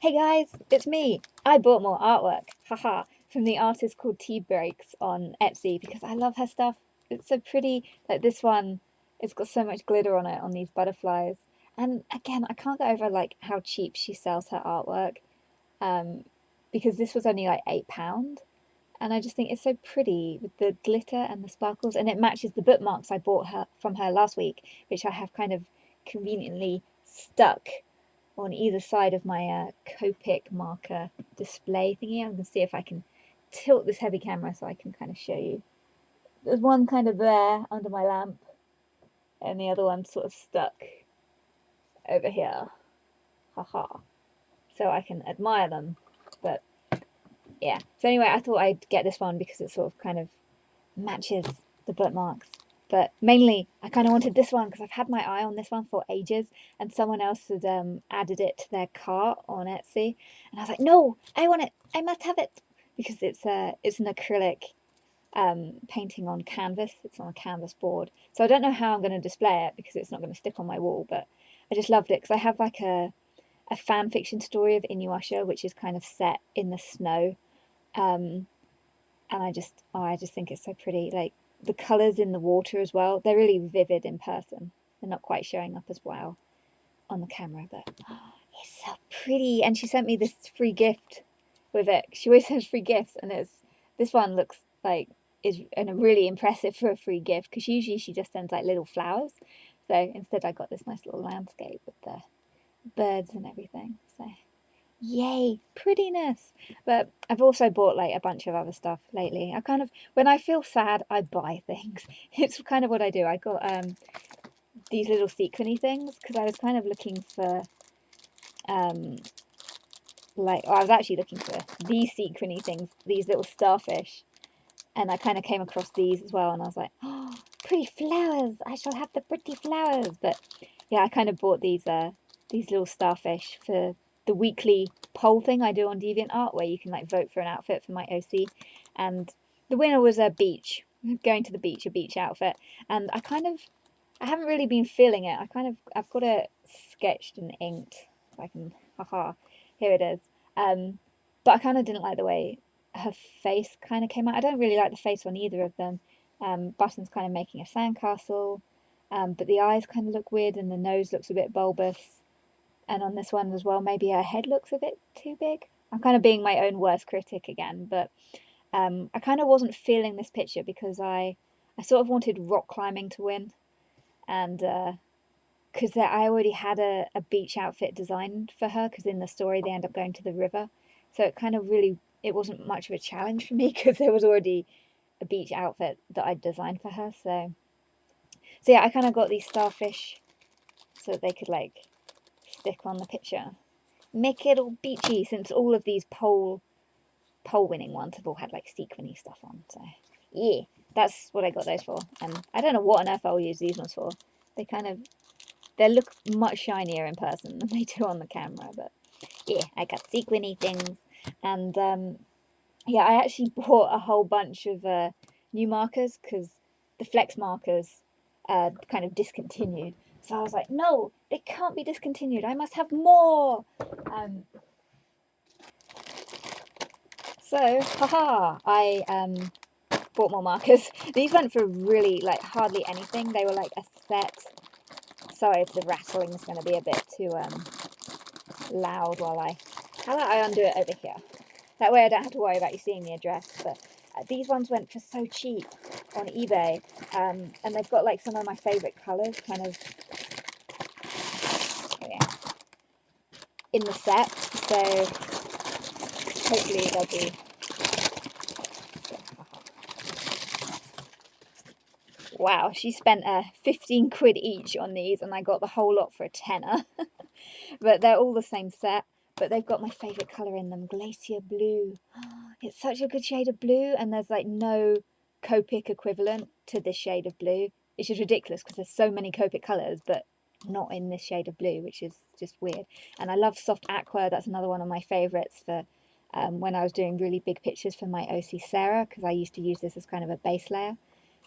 Hey guys, it's me. I bought more artwork, haha, from the artist called TeaBreaks on Etsy because I love her stuff. It's so pretty. Like this one, it's got so much glitter on it on these butterflies. And again, I can't get over like how cheap she sells her artwork. Um, because this was only like £8. And I just think it's so pretty with the glitter and the sparkles, and it matches the bookmarks I bought her from her last week, which I have kind of conveniently stuck on either side of my Copic marker display thingy. I'm going to see if I can tilt this heavy camera so I can kind of show you. There's one kind of there under my lamp, and the other one sort of stuck over here. Haha. So I can admire them. But yeah. So anyway, I thought I'd get this one because it sort of kind of matches the bookmarks. But mainly, I kind of wanted this one because I've had my eye on this one for ages, and someone else had added it to their cart on Etsy, and I was like, no, I want it, I must have it, because it's an acrylic painting on canvas. It's on a canvas board, so I don't know how I'm going to display it because it's not going to stick on my wall. But I just loved it because I have like a fan fiction story of Inuyasha, which is kind of set in the snow, um, and I just think it's so pretty. Like the colors in the water as well, they're really vivid in person. They're not quite showing up as well on the camera, but it's so pretty. And she sent me this free gift with it. She always sends free gifts, and it's this one looks like is and really impressive for a free gift because usually she just sends like little flowers. So instead, I got this nice little landscape with the birds and everything. So yay, prettiness. But I've also bought like a bunch of other stuff lately. I kind of, when I feel sad, I buy things. It's kind of what I do. I got these little sequiny things because I was kind of looking for um I was actually looking for these sequiny things, these little starfish. And I kind of came across these as well, and I was like, oh, pretty flowers. I shall have the pretty flowers. But yeah, I kind of bought these little starfish for the weekly poll thing I do on DeviantArt, where you can like vote for an outfit for my OC. And the winner was a beach, going to the beach, a beach outfit. And I haven't really been feeling it. I've got it sketched and inked. If I can, haha, here it is. But I kind of didn't like the way her face kind of came out. I don't really like the face on either of them. Button's kind of making a sandcastle, but the eyes kind of look weird and the nose looks a bit bulbous. And on this one as well, maybe her head looks a bit too big. I'm kind of being my own worst critic again, but I kind of wasn't feeling this picture because I sort of wanted rock climbing to win, and because I already had a beach outfit designed for her because in the story they end up going to the river, so it kind of really it wasn't much of a challenge for me because there was already a beach outfit that I'd designed for her. So yeah, I kind of got these starfish so that they could like stick on the picture, make it all beachy. Since all of these pole winning ones have all had like sequiny stuff on, so yeah, that's what I got those for. And I don't know what on earth I'll use these ones for. They look much shinier in person than they do on the camera, but yeah, I got sequiny things. And yeah, I actually bought a whole bunch of new markers because the flex markers kind of discontinued. So I was like, no, they can't be discontinued. I must have more. So, haha, I bought more markers. These went for really like hardly anything. They were like a set. Sorry if the rattling is going to be a bit too loud while how about I undo it over here? That way I don't have to worry about you seeing the address. But these ones went for so cheap on eBay, and they've got like some of my favourite colours kind of in the set. So hopefully they'll be. Wow, she spent 15 quid each on these, and I got the whole lot for a tenner. But they're all the same set, but they've got my favourite colour in them, Glacier Blue. It's such a good shade of blue, and there's like no Copic equivalent to this shade of blue, which is ridiculous because there's so many Copic colours, but not in this shade of blue, which is just weird. And I love Soft Aqua. That's another one of my favourites for when I was doing really big pictures for my OC Sarah, because I used to use this as kind of a base layer.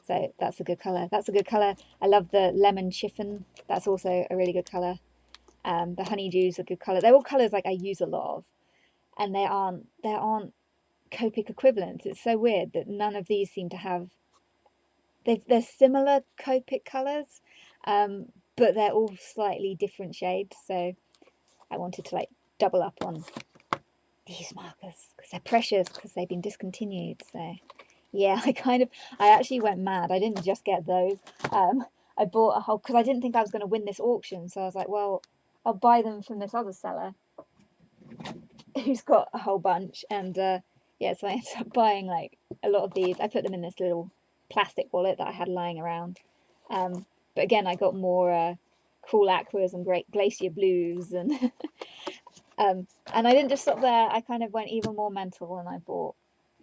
So that's a good colour. That's a good colour. I love the Lemon Chiffon. That's also a really good colour. The Honeydews are good colour. They're all colours like I use a lot of, and they aren't Copic equivalents. It's so weird that none of these seem to have. They're similar Copic colours, but they're all slightly different shades. So I wanted to like double up on these markers because they're precious, because they've been discontinued. So yeah, I actually went mad. I didn't just get those. I bought a whole, because I didn't think I was going to win this auction. So I was like, well, I'll buy them from this other seller who's got a whole bunch. And yeah, so I ended up buying like a lot of these. I put them in this little plastic wallet that I had lying around. But again, I got more cool aquas and great glacier blues, and and I didn't just stop there. I kind of went even more mental, and I bought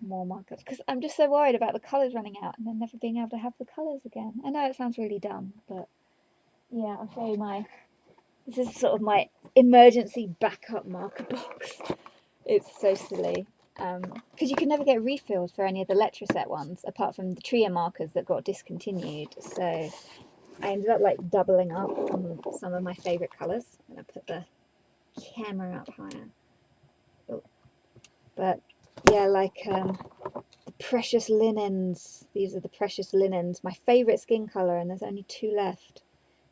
more markers because I'm just so worried about the colours running out and then never being able to have the colours again. I know it sounds really dumb, but yeah, I'll show you this is sort of my emergency backup marker box. It's so silly because you can never get refilled for any of the Letraset ones apart from the Tria markers that got discontinued. So I ended up like doubling up on some of my favourite colours. I'm going to put the camera up higher. Oh. But yeah, like the precious linens. These are the precious linens. My favourite skin colour, and there's only 2 left.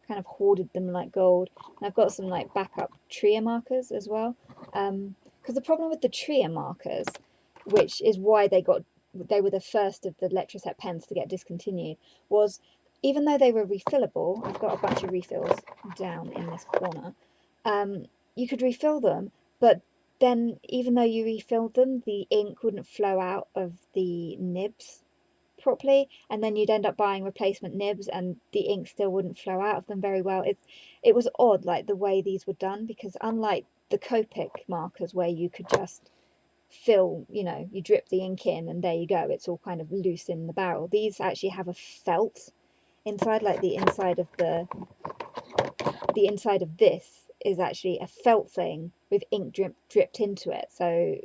Kind of hoarded them like gold. And I've got some like backup Tria markers as well. Because the problem with the Tria markers, which is why they were the first of the Letraset pens to get discontinued, was even though they were refillable, I've got a bunch of refills down in this corner, you could refill them, but then even though you refilled them, the ink wouldn't flow out of the nibs properly, and then you'd end up buying replacement nibs and the ink still wouldn't flow out of them very well. It was odd, like the way these were done, because unlike the Copic markers where you could just fill, you drip the ink in and there you go, it's all kind of loose in the barrel. These actually have a felt inside, like the inside of this is actually a felt thing with ink dripped into it. So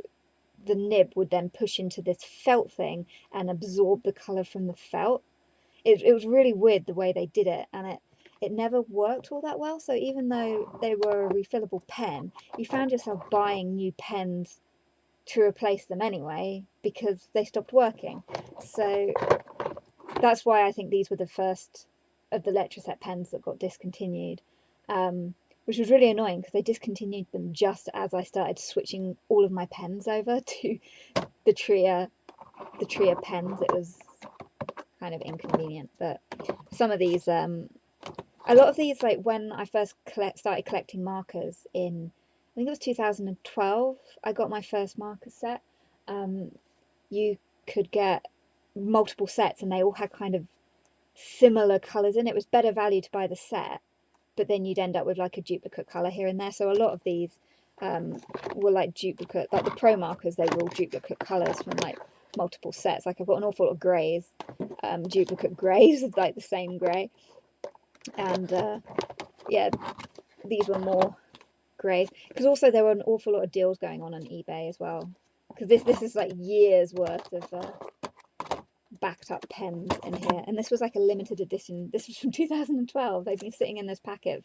the nib would then push into this felt thing and absorb the colour from the felt. It was really weird the way they did it, and it never worked all that well. So even though they were a refillable pen, you found yourself buying new pens to replace them anyway because they stopped working. So that's why I think these were the first of the Letraset pens that got discontinued, which was really annoying because they discontinued them just as I started switching all of my pens over to the Tria pens. It was kind of inconvenient, but some of these, a lot of these, like when I first started collecting markers in, I think it was 2012, I got my first marker set. You could get multiple sets and they all had kind of similar colours in. It was better value to buy the set, but then you'd end up with like a duplicate colour here and there. So a lot of these were like duplicate, like the Pro markers, they were all duplicate colours from like multiple sets. Like I've got an awful lot of greys, duplicate greys, like the same grey. And yeah, these were more greys. Because also there were an awful lot of deals going on eBay as well. Because this is like years worth of backed up pens in here, and this was like a limited edition. This was from 2012. They've been sitting in this packet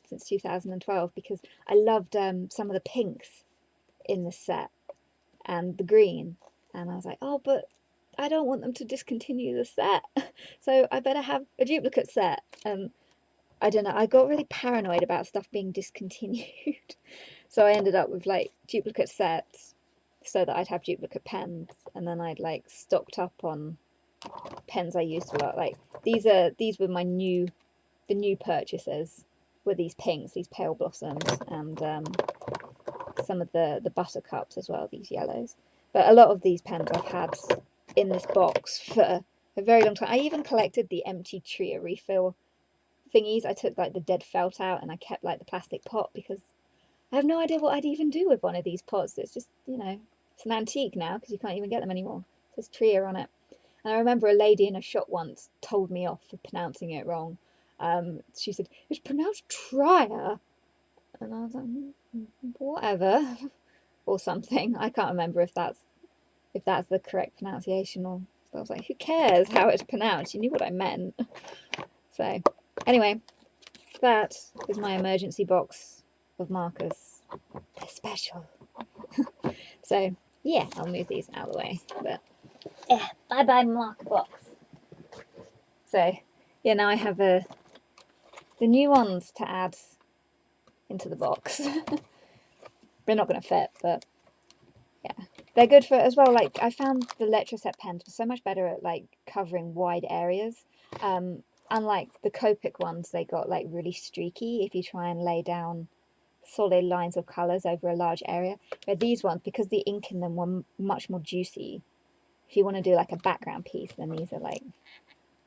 since 2012 because I loved some of the pinks in the set and the green, and I was like, oh, but I don't want them to discontinue the set, so I better have a duplicate set. I don't know, I got really paranoid about stuff being discontinued. So I ended up with like duplicate sets so that I'd have duplicate pens, and then I'd like stocked up on pens I used a lot. Like these were the new purchases were these pinks, these pale blossoms, and some of the buttercups as well, these yellows. But a lot of these pens I've had in this box for a very long time. I even collected the empty Tria refill thingies. I took like the dead felt out and I kept like the plastic pot because I have no idea what I'd even do with one of these pots. It's just, it's an antique now because you can't even get them anymore. It says Tria on it. And I remember a lady in a shop once told me off for pronouncing it wrong. She said, it's pronounced Tria. And I was like, whatever. Or something. I can't remember if that's the correct pronunciation, or I was like, who cares how it's pronounced? You knew what I meant. So anyway, that is my emergency box of markers. They're special. So yeah, I'll move these out of the way. But yeah, bye bye marker box. So yeah, now I have the new ones to add into the box. They're not going to fit, but yeah, they're good for as well. Like I found the Letraset pens were so much better at like covering wide areas. Unlike the Copic ones, they got like really streaky if you try and lay down solid lines of colours over a large area. But these ones, because the ink in them were much more juicy, if you want to do like a background piece, then these are like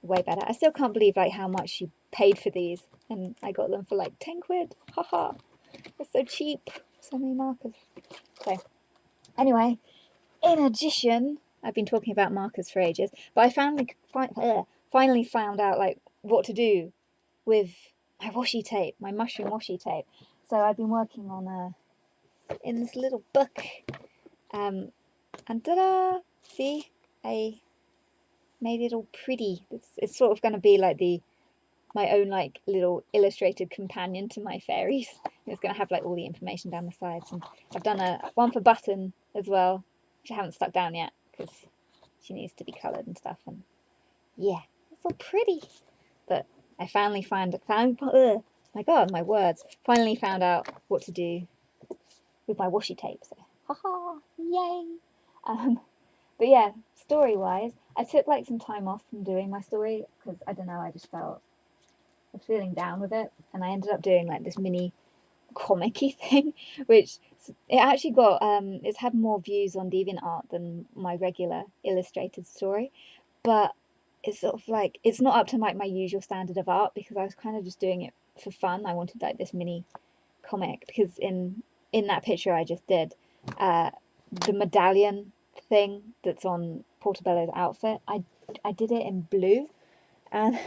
way better. I still can't believe like how much she paid for these, and I got them for like 10 quid. Haha, it's so cheap. So many markers. So anyway, in addition, I've been talking about markers for ages, but I finally found out like what to do with my washi tape, my mushroom washi tape. So I've been working on in this little book, and ta-da! See, I made it all pretty. It's sort of going to be like my own like little illustrated companion to my fairies. It's going to have like all the information down the sides, and I've done one for Button as well, which I haven't stuck down yet because she needs to be coloured and stuff. And yeah, it's all pretty. But I finally my God, my words. Finally found out what to do with my washi tape. So, haha, yay! But yeah, story-wise, I took like some time off from doing my story because I don't know, I just I was feeling down with it, and I ended up doing like this mini comic-y thing, which it actually got it's had more views on DeviantArt than my regular illustrated story, but it's sort of like it's not up to like my usual standard of art because I was kind of just doing it for fun. I wanted like this mini comic because in that picture I just did, the medallion thing that's on Portobello's outfit, I did it in blue, and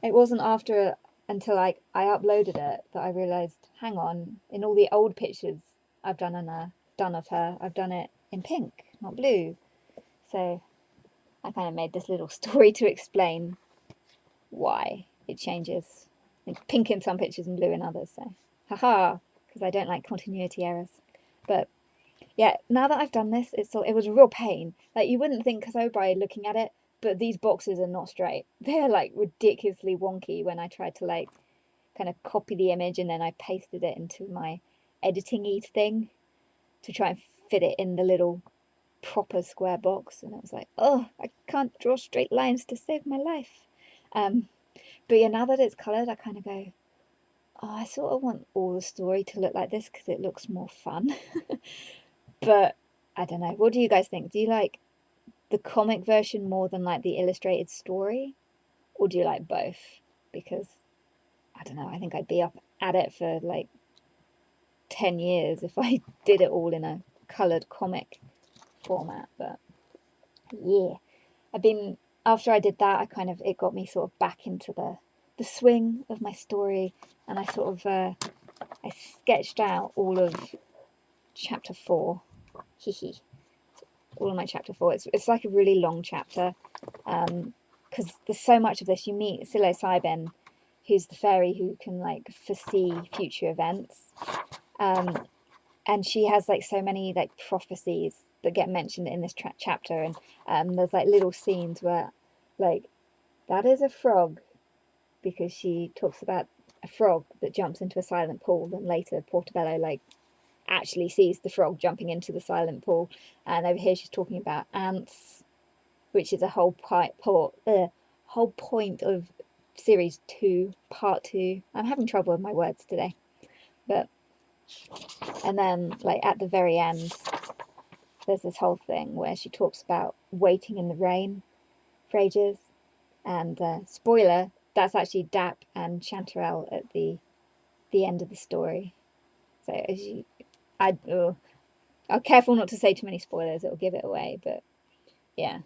it wasn't until I uploaded it that I realised, hang on, in all the old pictures I've done of her, I've done it in pink, not blue. So I kind of made this little story to explain why it changes. It's pink in some pictures and blue in others. So, haha, because I don't like continuity errors. But yeah, now that I've done this, it was a real pain. Like you wouldn't think so by looking at it, but these boxes are not straight. They're like ridiculously wonky when I tried to like kind of copy the image and then I pasted it into my editing-y thing to try and fit it in the little proper square box, and it was like, oh, I can't draw straight lines to save my life. But yeah, now that it's coloured, I kind of go, oh, I sort of want all the story to look like this because it looks more fun. But I don't know. What do you guys think? Do you like the comic version more than like the illustrated story, or do you like both? Because I don't know. I think I'd be up at it for like 10 years if I did it all in a coloured comic format. But yeah, after I did that, it got me sort of back into the swing of my story, and I sort of I sketched out all of chapter 4. All of my chapter 4. It's like a really long chapter, because there's so much of this. You meet Psilocybin, who's the fairy who can like foresee future events, and she has like so many like prophecies that get mentioned in this chapter, and there's like little scenes where like that is a frog, because she talks about a frog that jumps into a silent pool, and later Portobello like actually sees the frog jumping into the silent pool. And over here she's talking about ants, which is a whole point of series 2, part 2. I'm having trouble with my words today. But and then like at the very end there's this whole thing where she talks about waiting in the rain for ages, and spoiler, that's actually Dap and Chanterelle at the end of the story. So I'm careful not to say too many spoilers, it'll give it away. But yeah,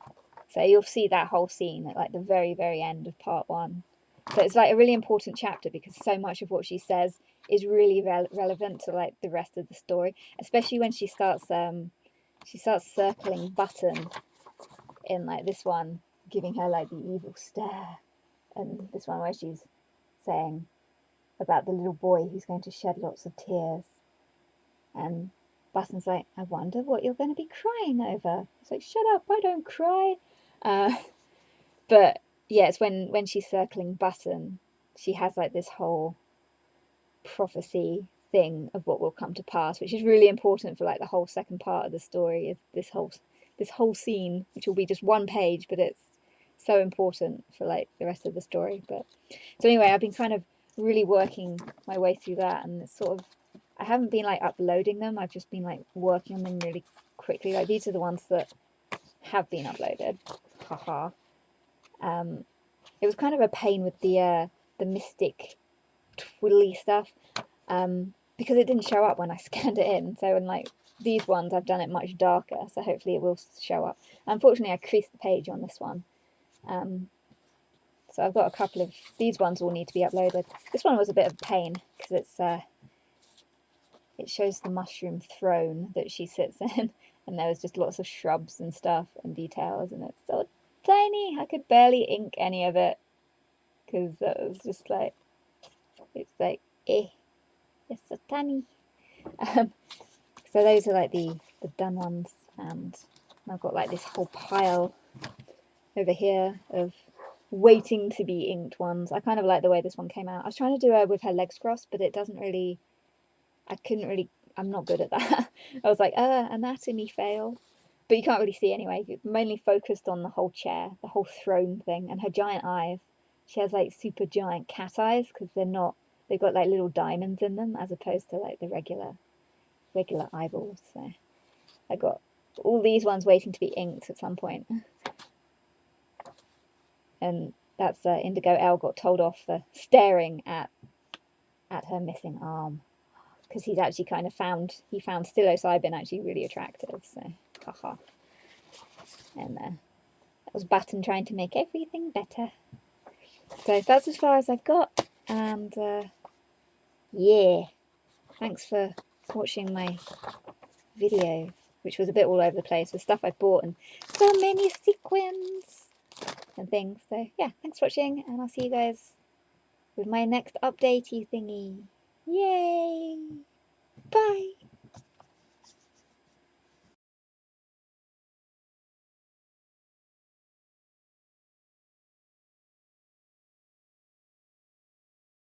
so you'll see that whole scene at like the very, very end of part 1. So it's like a really important chapter because so much of what she says is really relevant to like the rest of the story, especially when she starts circling Button in like this one, giving her like the evil stare, and this one where she's saying about the little boy who's going to shed lots of tears. And Button's like, I wonder what you're going to be crying over. It's like, shut up, I don't cry. But yeah, it's when she's circling Button, she has like this whole prophecy thing of what will come to pass, which is really important for like the whole second part of the story. Is this whole scene, which will be just one page, but it's so important for like the rest of the story. But so anyway, I've been kind of really working my way through that, and it's sort of, I haven't been like uploading them. I've just been like working on them really quickly. Like these are the ones that have been uploaded. Haha. It was kind of a pain with the mystic twiddly stuff, because it didn't show up when I scanned it in. So in like these ones, I've done it much darker, so hopefully it will show up. Unfortunately, I creased the page on this one. So I've got a couple of, these ones will need to be uploaded. This one was a bit of a pain because it shows the mushroom throne that she sits in, and there was just lots of shrubs and stuff and details, and it's so tiny. I could barely ink any of it because it was just like, it's like, it's so tiny. So those are like the done ones, and I've got like this whole pile over here of waiting to be inked ones. I kind of like the way this one came out. I was trying to do her with her legs crossed, but it doesn't really, I'm not good at that. I was like, anatomy fail. But you can't really see anyway. It's mainly focused on the whole chair, the whole throne thing, and her giant eyes. She has like super giant cat eyes because they've got like little diamonds in them as opposed to like the regular eyeballs. So I got all these ones waiting to be inked at some point. And that's Indigo L got told off for staring at her missing arm, because he's actually kind of found psilocybin actually really attractive. So haha. And that was Button trying to make everything better. So that's as far as I've got, and yeah, thanks for watching my video, which was a bit all over the place with stuff I bought and so many sequins and things. So yeah, thanks for watching, and I'll see you guys with my next updatey thingy. Yay! Bye!